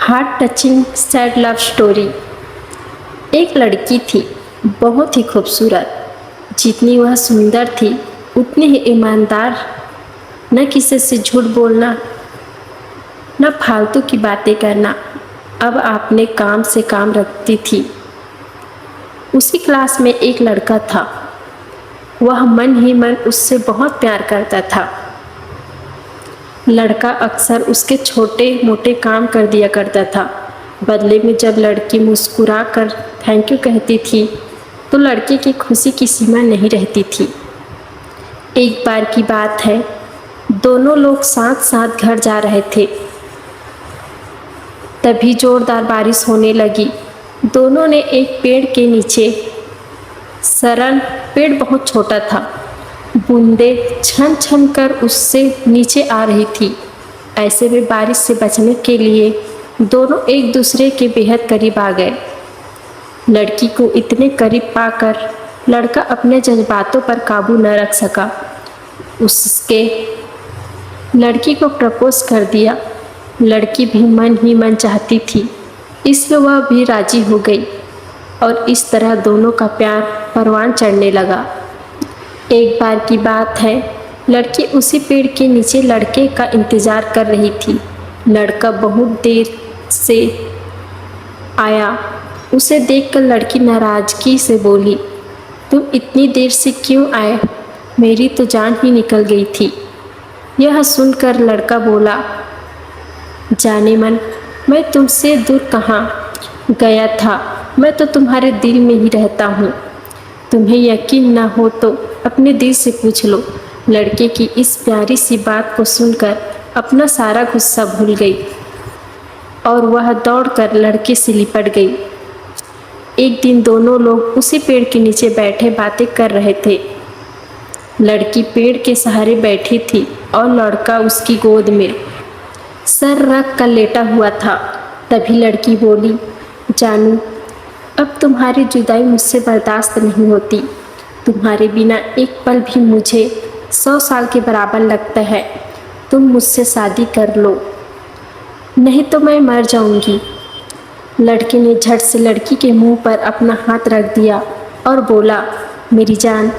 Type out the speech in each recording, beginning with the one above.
Heart touching sad love story. एक लड़की थी, बहुत ही खूबसूरत। जितनी वह सुंदर थी उतनी ही ईमानदार। न किसी से झूठ बोलना, न फालतू की बातें करना। अब अपने काम से काम रखती थी। उसी क्लास में एक लड़का था। वह मन ही मन उससे बहुत प्यार करता था। लड़का अक्सर उसके छोटे मोटे काम कर दिया करता था। बदले में जब लड़की मुस्कुरा कर थैंक यू कहती थी तो लड़के की खुशी की सीमा नहीं रहती थी। एक बार की बात है, दोनों लोग साथ साथ घर जा रहे थे। तभी जोरदार बारिश होने लगी। दोनों ने एक पेड़ के नीचे शरण, पेड़ बहुत छोटा था, बूंदें छन छन कर उससे नीचे आ रही थी। ऐसे में बारिश से बचने के लिए दोनों एक दूसरे के बेहद करीब आ गए। लड़की को इतने करीब पाकर लड़का अपने जज्बातों पर काबू न रख सका। उसके लड़की को प्रपोज कर दिया। लड़की भी मन ही मन चाहती थी, इसलिए वह भी राजी हो गई और इस तरह दोनों का प्यार परवान चढ़ने लगा। एक बार की बात है, लड़की उसी पेड़ के नीचे लड़के का इंतज़ार कर रही थी। लड़का बहुत देर से आया। उसे देखकर लड़की नाराज़गी से बोली, तुम इतनी देर से क्यों आए? मेरी तो जान ही निकल गई थी। यह सुनकर लड़का बोला, जाने मन, मैं तुमसे दूर कहाँ गया था, मैं तो तुम्हारे दिल में ही रहता हूँ। तुम्हें यकीन ना हो तो अपने दिल से पूछ लो। लड़के की इस प्यारी सी बात को सुनकर अपना सारा गुस्सा भूल गई और वह दौड़कर लड़के से लिपट गई। एक दिन दोनों लोग उसी पेड़ के नीचे बैठे बातें कर रहे थे। लड़की पेड़ के सहारे बैठी थी और लड़का उसकी गोद में सर रख कर लेटा हुआ था। तभी लड़की बोली, जानू, अब तुम्हारी जुदाई मुझसे बर्दाश्त नहीं होती। तुम्हारे बिना एक पल भी मुझे 100 साल के बराबर लगता है। तुम मुझसे शादी कर लो, नहीं तो मैं मर जाऊंगी। लड़के ने झट से लड़की के मुंह पर अपना हाथ रख दिया और बोला, मेरी जान,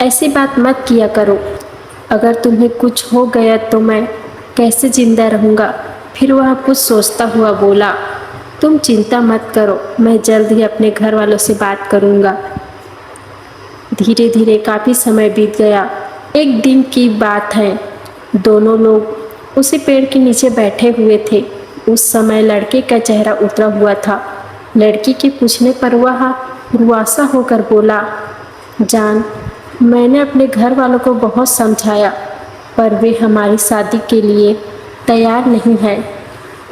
ऐसी बात मत किया करो। अगर तुम्हें कुछ हो गया तो मैं कैसे जिंदा रहूँगा? फिर वह कुछ सोचता हुआ बोला, तुम चिंता मत करो, मैं जल्द ही अपने घर वालों से बात करूँगा। धीरे धीरे काफ़ी समय बीत गया। एक दिन की बात है, दोनों लोग उसी पेड़ के नीचे बैठे हुए थे। उस समय लड़के का चेहरा उतरा हुआ था। लड़की के पूछने पर वह रुआसा होकर बोला, जान, मैंने अपने घर वालों को बहुत समझाया पर वे हमारी शादी के लिए तैयार नहीं हैं।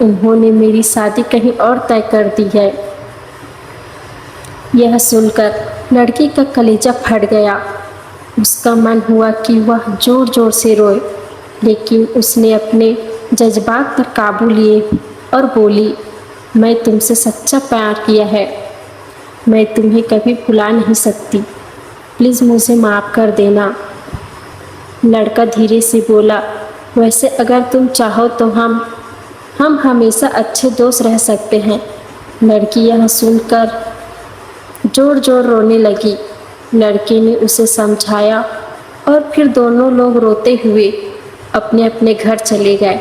उन्होंने मेरी शादी कहीं और तय कर दी है। यह सुनकर लड़की का कलेजा फट गया। उसका मन हुआ कि वह जोर जोर से रोए, लेकिन उसने अपने जज्बात पर काबू लिए और बोली, मैं तुमसे सच्चा प्यार किया है, मैं तुम्हें कभी भुला नहीं सकती। प्लीज़ मुझे माफ़ कर देना। लड़का धीरे से बोला, वैसे अगर तुम चाहो तो हम हमेशा अच्छे दोस्त रह सकते हैं। लड़की यह सुनकर जोर जोर रोने लगी। लड़के ने उसे समझाया और फिर दोनों लोग रोते हुए अपने अपने घर चले गए।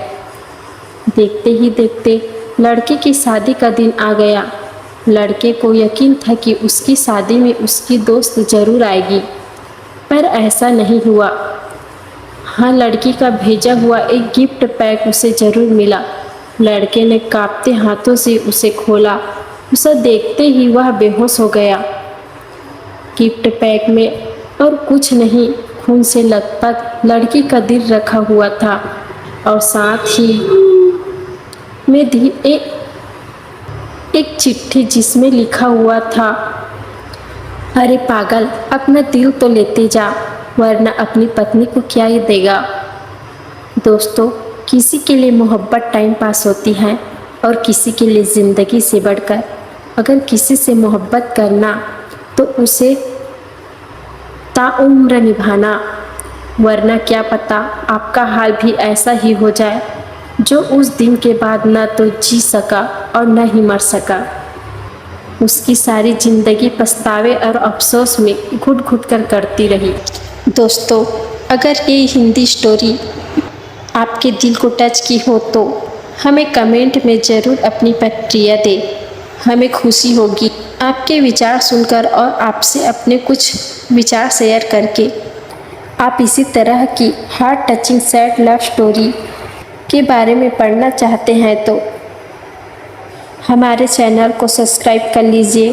देखते ही देखते लड़के की शादी का दिन आ गया। लड़के को यकीन था कि उसकी शादी में उसकी दोस्त जरूर आएगी, पर ऐसा नहीं हुआ। हाँ, लड़की का भेजा हुआ एक गिफ्ट पैक उसे जरूर मिला। लड़के ने कांपते हाथों से उसे खोला। उसे देखते ही वह बेहोश हो गया। गिफ्ट पैक में और कुछ नहीं, खून से लथपथ लड़की का दिल रखा हुआ था और साथ ही में एक चिट्ठी जिसमें लिखा हुआ था, अरे पागल, अपना दिल तो लेते जा, वरना अपनी पत्नी को क्या ही देगा। दोस्तों, किसी के लिए मोहब्बत टाइम पास होती है और किसी के लिए ज़िंदगी से बढ़कर। अगर किसी से मोहब्बत करना तो उसे ताउम्र निभाना, वरना क्या पता आपका हाल भी ऐसा ही हो जाए जो उस दिन के बाद न तो जी सका और न ही मर सका। उसकी सारी जिंदगी पछतावे और अफसोस में घुट घुट कर करती रही। दोस्तों, अगर ये हिंदी स्टोरी आपके दिल को टच की हो तो हमें कमेंट में ज़रूर अपनी प्रतिक्रिया दें। हमें खुशी होगी आपके विचार सुनकर और आपसे अपने कुछ विचार शेयर करके। आप इसी तरह की heart touching sad love story के बारे में पढ़ना चाहते हैं तो हमारे चैनल को सब्सक्राइब कर लीजिए,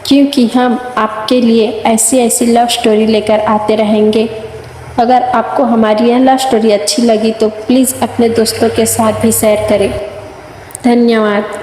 क्योंकि हम आपके लिए ऐसी ऐसी लव स्टोरी लेकर आते रहेंगे। अगर आपको हमारी यह लव स्टोरी अच्छी लगी तो प्लीज़ अपने दोस्तों के साथ भी शेयर करें। धन्यवाद।